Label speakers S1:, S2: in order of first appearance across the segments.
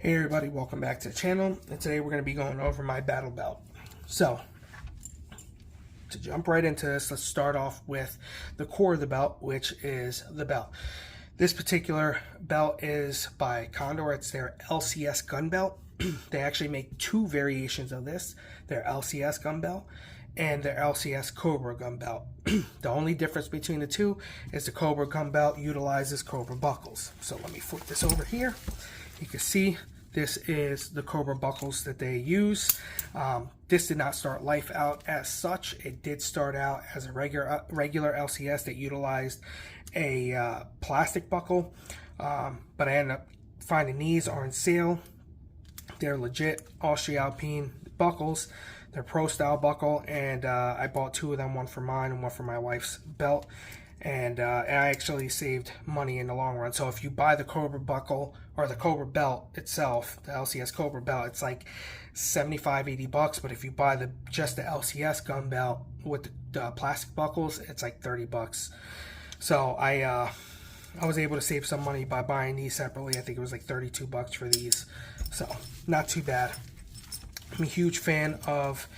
S1: Hey everybody, welcome back to the channel, and today we're going to be going over my battle belt. So, to jump right into this, let's start off with the core of the belt, which is the belt. This particular belt is by Condor. It's their LCS gun belt. They actually make two variations of this, their LCS gun belt and their LCS Cobra gun belt. The only difference between the two is the Cobra gun belt utilizes Cobra buckles. So let me flip this over here. You can see this is the Cobra buckles that they use. This did not start life out as such. It did start out as a regular LCS that utilized a plastic buckle, but I ended up finding these are on sale. They're legit Austria Alpine buckles. They're pro style buckle, and I bought two of them, one for mine and one for my wife's belt. And I actually saved money in the long run. So if you buy the Cobra buckle or the Cobra belt itself, the LCS Cobra belt, it's like 75, 80 bucks. But if you buy just the LCS gun belt with the plastic buckles, it's like 30 bucks. So I was able to save some money by buying these separately. I think it was like 32 bucks for these. So not too bad. I'm a huge fan of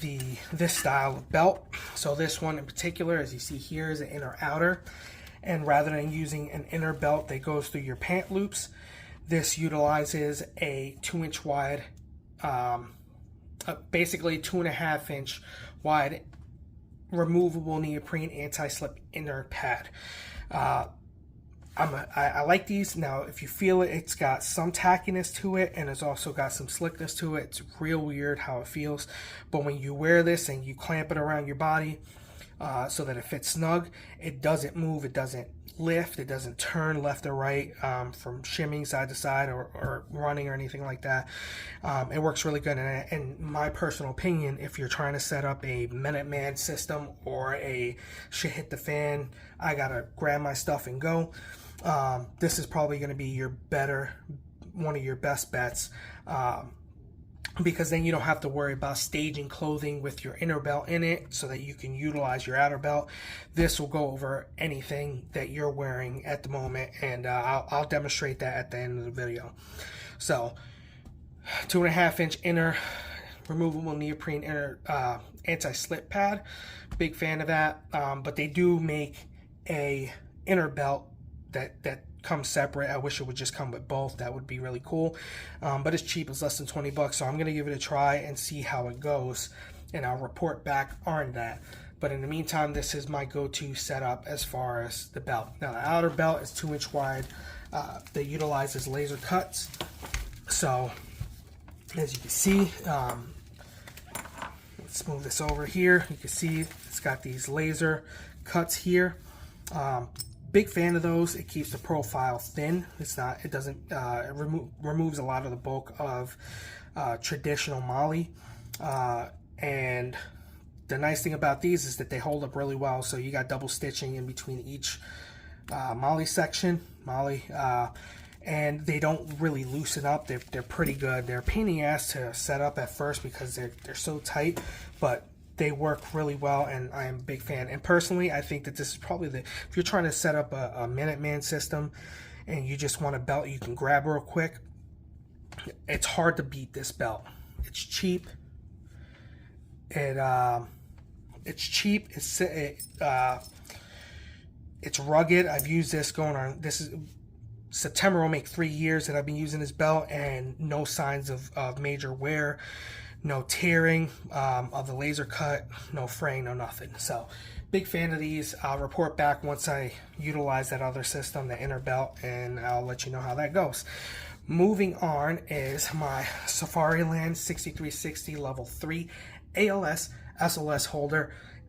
S1: this style of belt. So this one in particular, as you see here, is an inner outer, and rather than using an inner belt that goes through your pant loops, this utilizes a 2-inch wide, basically 2.5 inch wide removable neoprene anti-slip inner pad. I like these. Now, if you feel it, it's got some tackiness to it, and it's also got some slickness to it. It's real weird how it feels. But when you wear this and you clamp it around your body so that it fits snug, it doesn't move, it doesn't lift, it doesn't turn left or right from shimming side to side or running or anything like that. It works really good. And in my personal opinion, if you're trying to set up a Minuteman system or a shit hit the fan, I gotta grab my stuff and go, this is probably going to be one of your best bets, because then you don't have to worry about staging clothing with your inner belt in it so that you can utilize your outer belt. This will go over anything that you're wearing at the moment, and I'll demonstrate that at the end of the video. So 2.5 inch inner removable neoprene inner anti-slip pad, big fan of that. But they do make a inner belt that comes separate. I wish it would just come with both. That would be really cool. But it's cheap. It's less than 20 bucks. So I'm going to give it a try and see how it goes, and I'll report back on that. But in the meantime, this is my go-to setup as far as the belt. Now, the outer belt is 2-inch wide that utilizes laser cuts. So as you can see, let's move this over here. You can see it's got these laser cuts here. Big fan of those. It keeps the profile thin. It doesn't removes a lot of the bulk of traditional MOLLE. And the nice thing about these is that they hold up really well. So you got double stitching in between each MOLLE section, and they don't really loosen up. They're pretty good. They're a pain in the ass to set up at first because they're so tight, but they work really well, and I am a big fan. And personally, I think that this is probably if you're trying to set up a Minuteman system and you just want a belt you can grab real quick, it's hard to beat this belt. It's cheap. It's cheap. It's rugged. I've used this going on. September will make 3 years that I've been using this belt, and no signs of major wear. No tearing of the laser cut, no fraying, no nothing. So, big fan of these. I'll report back once I utilize that other system, the inner belt, and I'll let you know how that goes. Moving on is my Safariland 6360 Level 3 ALS SLS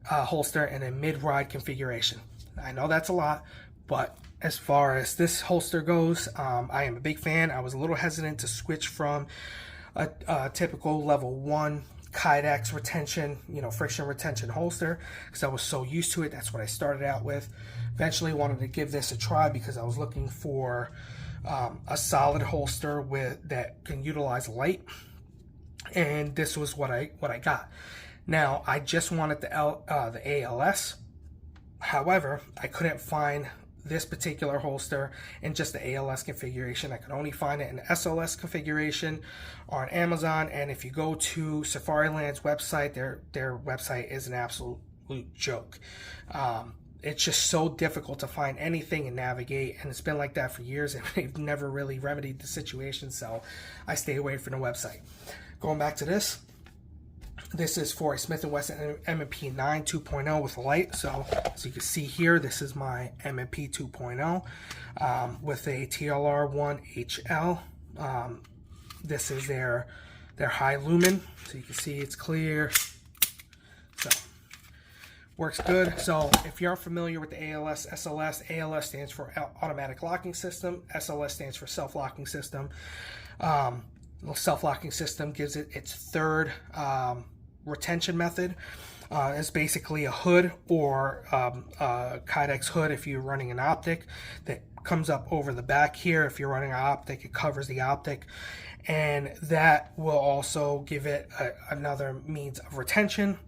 S1: holster in a mid-ride configuration. I know that's a lot, but as far as this holster goes, I am a big fan. I was a little hesitant to switch from a typical level 1 Kydex retention, friction retention holster, because I was so used to it. That's what I started out with. Eventually wanted to give this a try because I was looking for a solid holster that can utilize light, and this was what I got. Now, I just wanted the ALS. However, I couldn't find this particular holster in just the ALS configuration. I could only find it in the SLS configuration on Amazon, and if you go to Safariland's website, their website is an absolute joke. It's just so difficult to find anything and navigate, and it's been like that for years, and they've never really remedied the situation, so I stay away from the website. Going back to this is for a Smith & Wesson M&P 9 2.0 with a light. So you can see here, this is my M&P 2.0 with a TLR1HL. This is their high lumen, so you can see it's clear. So works good. So if you're unfamiliar with the ALS, SLS, ALS stands for automatic locking system. SLS stands for self-locking system. Self-locking system gives it its third retention method. It's basically a hood or a Kydex hood if you're running an optic that comes up over the back here. If you're running an optic, it covers the optic, and that will also give it another means of retention.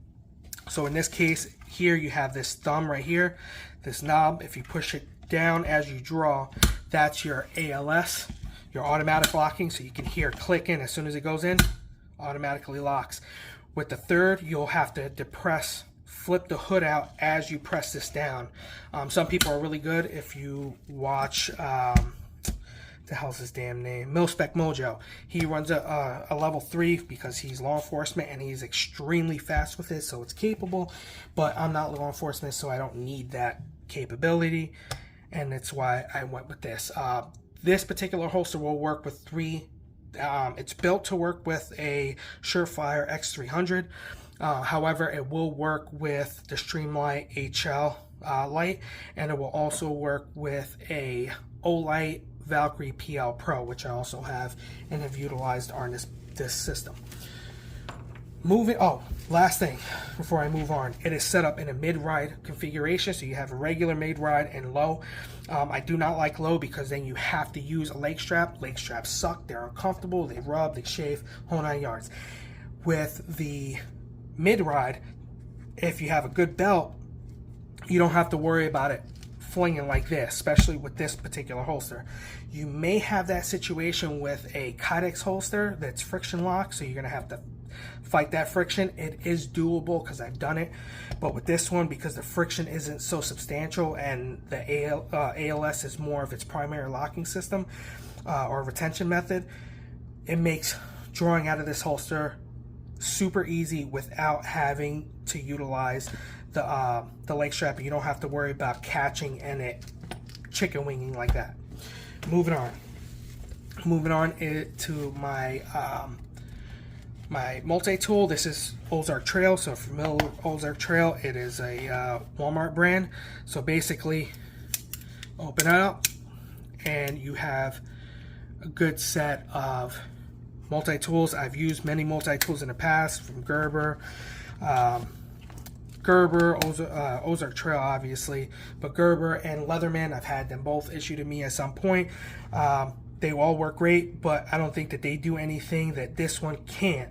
S1: So in this case here, you have this thumb right here, this knob. If you push it down as you draw, that's your ALS, your automatic locking. So you can hear it clicking as soon as it goes in, automatically locks. With the third, you'll have to depress, flip the hood out as you press this down. Some people are really good. If you watch, the hell's his damn name? Mil-Spec Mojo. He runs a level 3 because he's law enforcement and he's extremely fast with it, so it's capable. But I'm not law enforcement, so I don't need that capability, and that's why I went with this. This particular holster will work with 3. It's built to work with a Surefire X300. However, it will work with the Streamlight HL light, and it will also work with a Olight Valkyrie PL Pro, which I also have and have utilized on this system. Last thing before I move on, it is set up in a mid-ride configuration, so you have a regular mid-ride and low. I do not like low because then you have to use a leg strap. Leg straps suck, they're uncomfortable, they rub, they shave, whole 9 yards. With the mid-ride, if you have a good belt, you don't have to worry about it flinging like this, especially with this particular holster. You may have that situation with a Kydex holster that's friction locked, so you're going to have to fight that friction. It is doable because I've done it, but with this one, because the friction isn't so substantial and the ALS is more of its primary locking system or retention method, it makes drawing out of this holster super easy without having to utilize the leg strap. You don't have to worry about catching and it chicken winging like that. Moving on to my my multi-tool. This is Ozark Trail. So if you're familiar with Ozark Trail, it is a Walmart brand. So basically, open it up and you have a good set of multi-tools. I've used many multi-tools in the past, from Gerber, Ozark Trail obviously, but Gerber and Leatherman, I've had them both issued to me at some point. They all work great, but I don't think that they do anything that this one can't.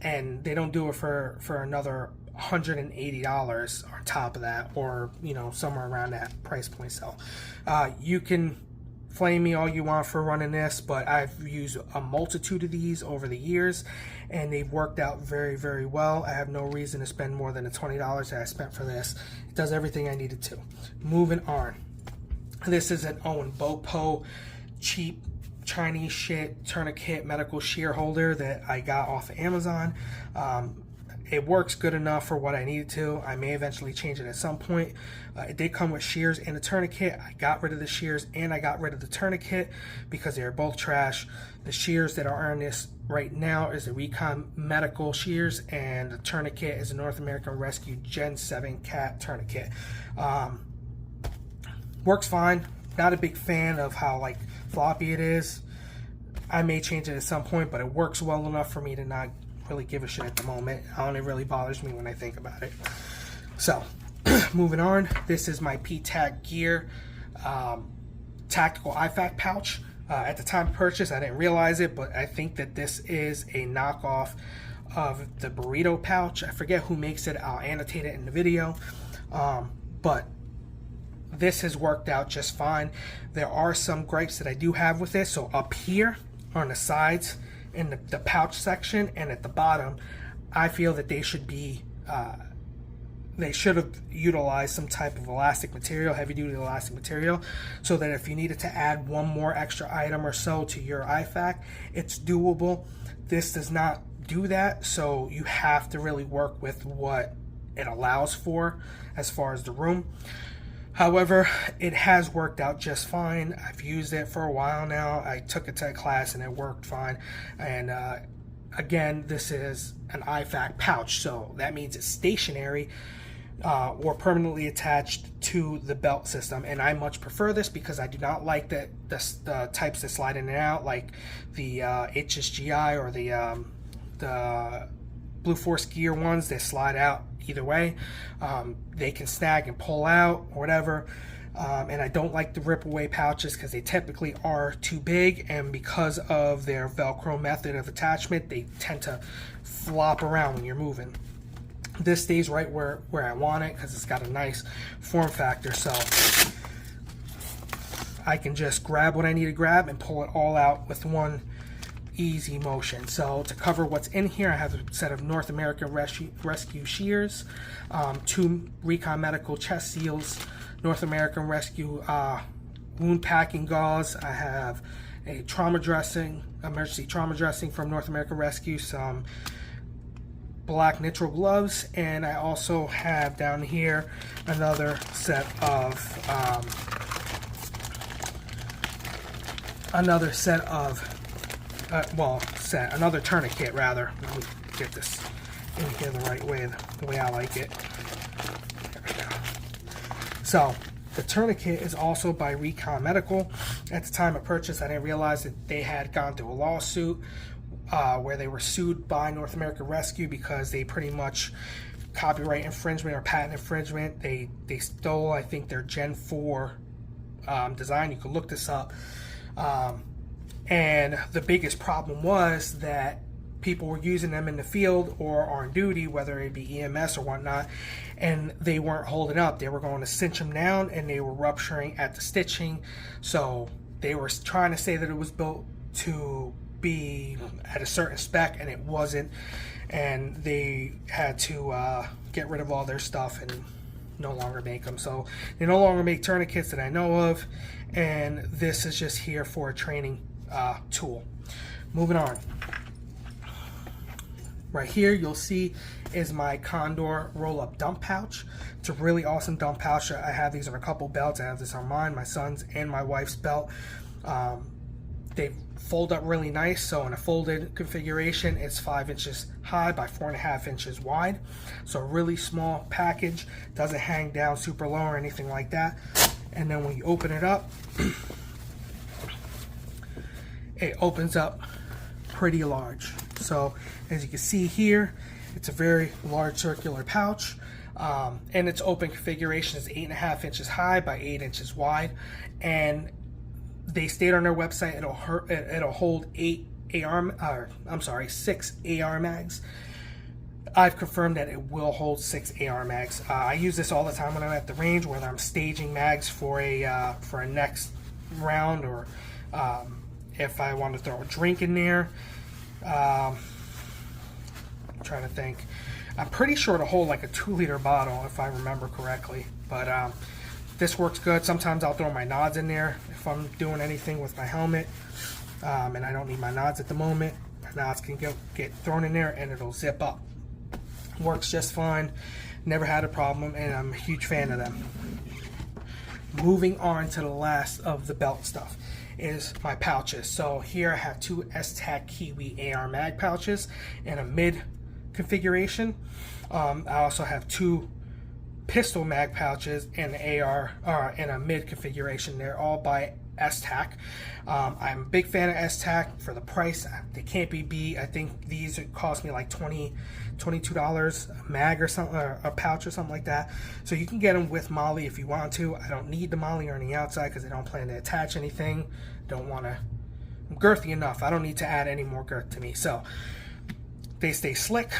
S1: And they don't do it for another $180 on top of that, or somewhere around that price point. So you can flame me all you want for running this, but I've used a multitude of these over the years and they've worked out very, very well. I have no reason to spend more than the $20 that I spent for this. It does everything I needed to. Moving on. This is an Owen Bopo cheap Chinese shit tourniquet medical shear holder that I got off of Amazon. It works good enough for what I needed to. I may eventually change it at some point. It did come with shears and a tourniquet. I got rid of the shears and I got rid of the tourniquet because they're both trash. The shears that are on this right now is the Recon Medical shears, and the tourniquet is a North American Rescue Gen 7 cat tourniquet. Works fine. Not a big fan of how floppy it is. I may change it at some point, but it works well enough for me to not really give a shit at the moment. It only really bothers me when I think about it. So, moving on. This is my P-TAC Gear tactical IFAK pouch. At the time of purchase, I didn't realize it, but I think that this is a knockoff of the burrito pouch. I forget who makes it. I'll annotate it in the video. But this has worked out just fine. There are some gripes that I do have with this. So up here on the sides in the pouch section and at the bottom, I feel that they should be they should have utilized some type of elastic material, heavy duty elastic material, so that if you needed to add one more extra item or so to your IFAK, it's doable. This does not do that, so you have to really work with what it allows for as far as the room. However, it has worked out just fine. I've used it for a while now. I took it to a class and it worked fine. And again, this is an IFAK pouch, so that means it's stationary or permanently attached to the belt system. And I much prefer this because I do not like the types that slide in and out, like the HSGI or the Blue Force Gear ones that slide out either way. They can snag and pull out or whatever. And I don't like the rip away pouches because they typically are too big, and because of their Velcro method of attachment, they tend to flop around when you're moving. This stays right where I want it because it's got a nice form factor, so I can just grab what I need to grab and pull it all out with one easy motion. So to cover what's in here, I have a set of North American Rescue shears, 2 Recon Medical chest seals, North American Rescue wound packing gauze. I have a trauma dressing, emergency trauma dressing from North American Rescue, some black nitrile gloves, and I also have down here another set of another tourniquet rather. Let me get this in here the right way, the way I like it. There we go. So the tourniquet is also by Recon Medical. At the time of purchase, I didn't realize that they had gone through a lawsuit where they were sued by North American Rescue because they pretty much copyright infringement or patent infringement. They stole, I think, their Gen 4 design. You can look this up. And the biggest problem was that people were using them in the field or on duty, whether it be EMS or whatnot, and they weren't holding up. They were going to cinch them down and they were rupturing at the stitching. So they were trying to say that it was built to be at a certain spec, and it wasn't, and they had to get rid of all their stuff and no longer make them. So they no longer make tourniquets that I know of, and this is just here for a training tool. Moving on. Right here you'll see is my Condor roll-up dump pouch. It's a really awesome dump pouch. I have these on a couple belts. I have this on mine, my son's, and my wife's belt. They fold up really nice, so in a folded configuration, it's 5 inches high by 4.5 inches wide. So a really small package, doesn't hang down super low or anything like that. And then when you open it up, it opens up pretty large. So as you can see here, it's a very large circular pouch, and its open configuration is 8.5 inches high by 8 inches wide, and they state on their website it'll hold 6 AR mags. I've confirmed that it will hold 6 AR mags. I use this all the time when I'm at the range, whether I'm staging mags for a next round, or if I want to throw a drink in there. I'm trying to think. I'm pretty sure it'll hold like a 2-liter bottle if I remember correctly, but this works good. Sometimes I'll throw my nods in there if I'm doing anything with my helmet, and I don't need my nods at the moment. My nods can get thrown in there and it'll zip up. Works just fine. Never had a problem, and I'm a huge fan of them. Moving on to the last of the belt stuff is my pouches. So here I have 2 S-Tac Kiwi AR mag pouches in a mid configuration. I also have 2 pistol mag pouches in AR in a mid configuration. They're all by S-Tac. I'm a big fan of S-Tac. For the price, they can't be beat. I think these cost me like $22 a mag or something, or a pouch or something like that. So you can get them with MOLLE if you want to. I don't need the MOLLE on the outside because I don't plan to attach anything. I'm girthy enough. I don't need to add any more girth to me. So they stay slick.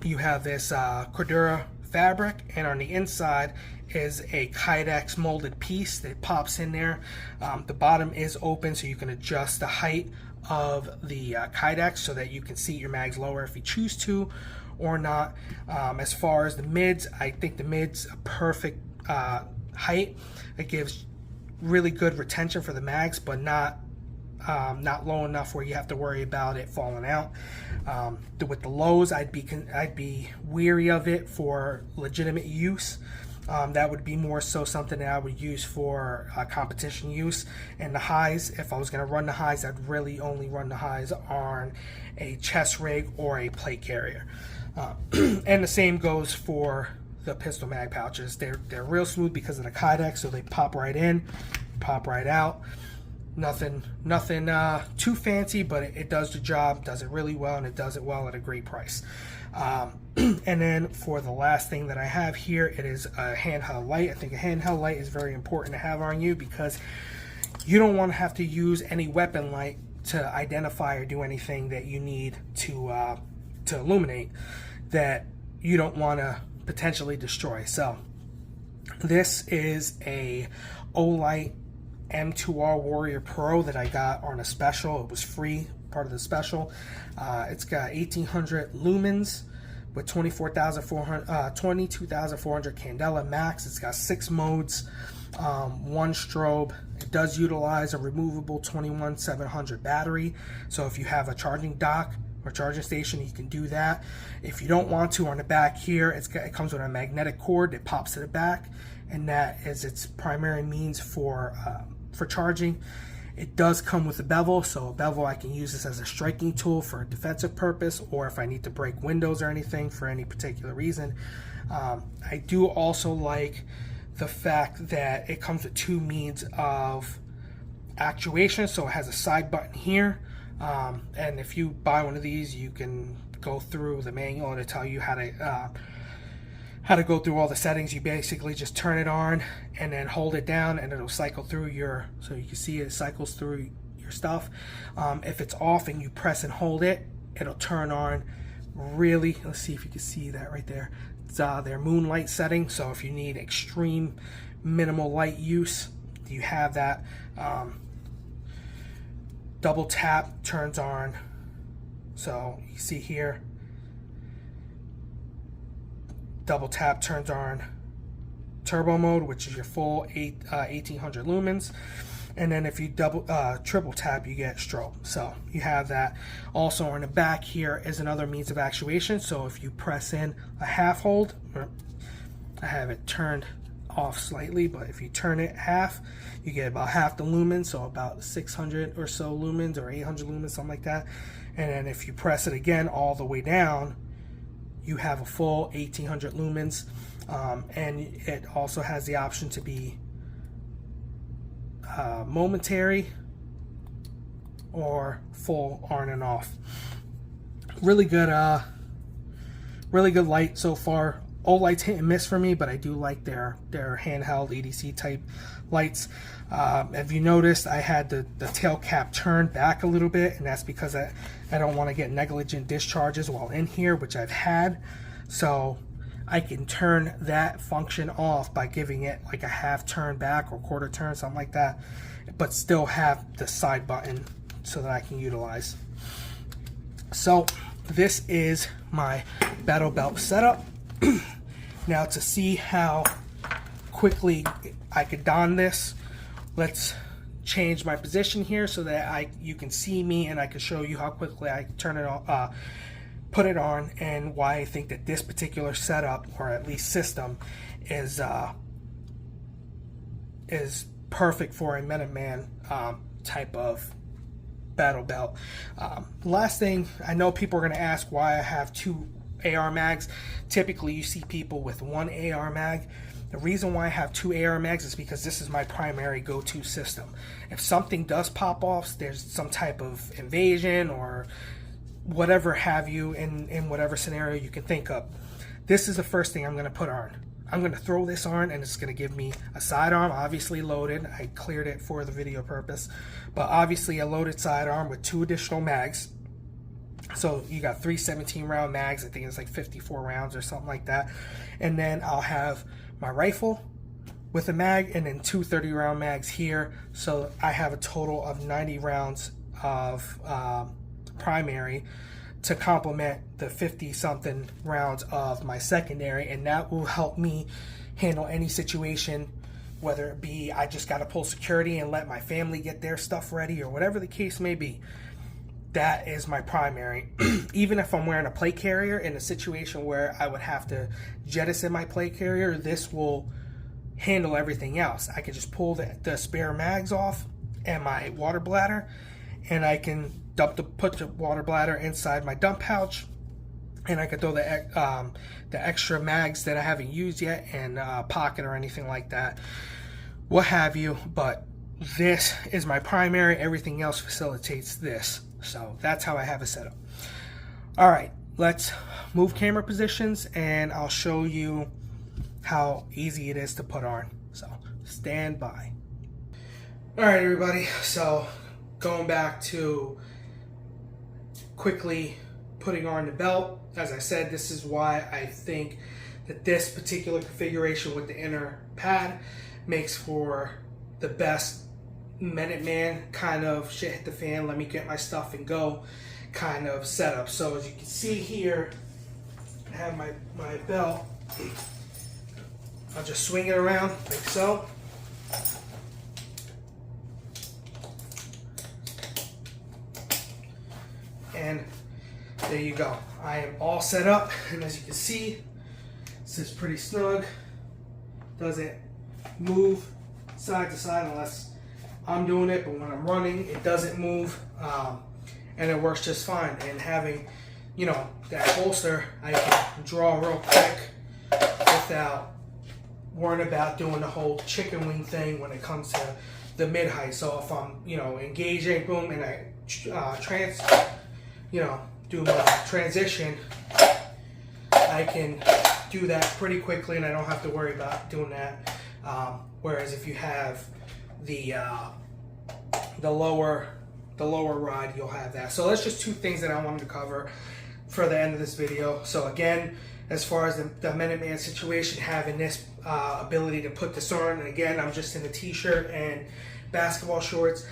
S1: You have this Cordura fabric, and on the inside is a Kydex molded piece that pops in there. The bottom is open, so you can adjust the height of the Kydex so that you can seat your mags lower if you choose to or not. As far as the mids, I think the mid's a perfect height. It gives really good retention for the mags, but not low enough where you have to worry about it falling out. With the lows, I'd be weary of it for legitimate use. That would be more so something that I would use for competition use. And the highs, if I was going to run the highs, I'd really only run the highs on a chest rig or a plate carrier. And the same goes for the pistol mag pouches. They're real smooth because of the Kydex, so they pop right in, pop right out. Nothing too fancy, but it does the job, does it really well, and it does it well at a great price. And then for the last thing that I have here, it is a handheld light. I think a handheld light is very important to have on you because you don't want to have to use any weapon light to identify or do anything that you need to illuminate that you don't want to potentially destroy. So this is a Olight M2R Warrior Pro that I got on a special. It was free, part of the special. It's got 1800 lumens with 22,400 candela max. It's got 6 modes, 1 strobe. It does utilize a removable 21700 battery, so if you have a charging dock or charging station, you can do that. If you don't want to, on the back here, it comes with a magnetic cord that pops to the back, and that is its primary means for charging. It does come with a bevel, so a bevel, I can use this as a striking tool for a defensive purpose, or if I need to break windows or anything for any particular reason. I do also like the fact that it comes with 2 means of actuation, so it has a side button here, and if you buy one of these, you can go through the manual to tell you how to go through all the settings. You basically just turn it on and then hold it down, and it'll cycle through so you can see it cycles through your stuff. If it's off and you press and hold it, it'll turn on really, let's see if you can see that right there. It's their moonlight setting, so if you need extreme minimal light use, you have that. Double tap turns on, so you see here, double tap turns on turbo mode, which is your full 1800 lumens, and then if you triple tap, you get strobe. So you have that. Also on the back here is another means of actuation, so if you press in a half hold, I have it turned off slightly, but if you turn it half, you get about half the lumens, so about 600 or so lumens or 800 lumens, something like that. And then if you press it again all the way down, you have a full 1800 lumens, and it also has the option to be momentary or full on and off. Really good light so far. Olight's hit and miss for me, but I do like their handheld EDC type lights. If you noticed, I had the tail cap turned back a little bit, and that's because I don't want to get negligent discharges while in here, which I've had. So I can turn that function off by giving it like a half turn back or quarter turn, something like that, but still have the side button so that I can utilize. So this is my battle belt setup. Now, to see how quickly I could don this, let's change my position here so that you can see me, and I can show you how quickly I turn it on, put it on, and why I think that this particular setup, or at least system, is perfect for a Minuteman type of battle belt. Last thing, I know people are going to ask why I have 2 AR mags. Typically you see people with 1 AR mag. The reason why I have 2 AR mags is because this is my primary go-to system. If something does pop off, there's some type of invasion or whatever have you in whatever scenario you can think of, this is the first thing I'm going to put on. I'm going to throw this on, and it's going to give me a sidearm, obviously loaded. I cleared it for the video purpose, but obviously a loaded sidearm with 2 additional mags. So you got 3 17-round mags. I think it's like 54 rounds or something like that. And then I'll have my rifle, with a mag, and then two 30-round mags here. So I have a total of 90 rounds of primary to complement the 50 something rounds of my secondary, and that will help me handle any situation, whether it be I just got to pull security and let my family get their stuff ready, or whatever the case may be. That is my primary. Even if I'm wearing a plate carrier in a situation where I would have to jettison my plate carrier, this will handle everything else. I can just pull the spare mags off and my water bladder, and I can put the water bladder inside my dump pouch, and I can throw the extra mags that I haven't used yet in a pocket or anything like that, what have you. But this is my primary. Everything else facilitates this. So that's how I have it set up. All right, let's move camera positions, and I'll show you how easy it is to put on. So stand by. All right, everybody. So going back to quickly putting on the belt. As I said, this is why I think that this particular configuration with the inner pad makes for the best Minuteman kind of shit hit the fan, let me get my stuff and go kind of setup. So as you can see here, I have my belt. I'll just swing it around like so. And there you go. I am all set up, and as you can see, this is pretty snug. Doesn't move side to side unless I'm doing it, but when I'm running, it doesn't move, and it works just fine. And having, you know, that holster, I can draw real quick without worrying about doing the whole chicken wing thing when it comes to the mid height. So if I'm, you know, engaging, boom, and I do my transition, I can do that pretty quickly, and I don't have to worry about doing that. Whereas if you have the lower rod, you'll have that. So that's just two things that I wanted to cover for the end of this video. So again, as far as the Minuteman situation, having this ability to put this on, and again, I'm just in a t-shirt and basketball shorts,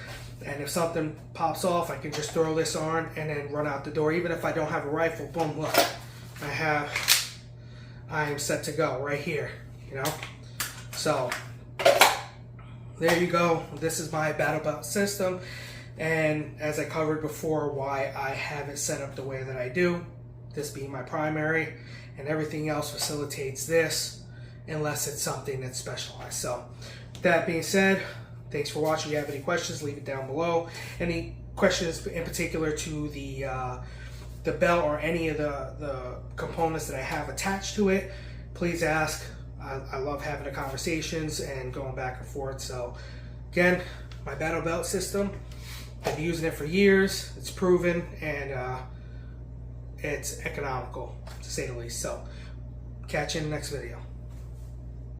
S1: and if something pops off, I can just throw this on and then run out the door. Even if I don't have a rifle, boom, look, I am set to go right here, you know. So there you go. This is my battle belt system, and as I covered before, why I have it set up the way that I do, this being my primary, and everything else facilitates this unless it's something that's specialized. So that being said, thanks for watching. If you have any questions, leave it down below. Any questions in particular to the belt or any of the components that I have attached to it, please ask. I love having the conversations and going back and forth. So again, my battle belt system, I've been using it for years. It's proven, and it's economical, to say the least. So catch you in the next video.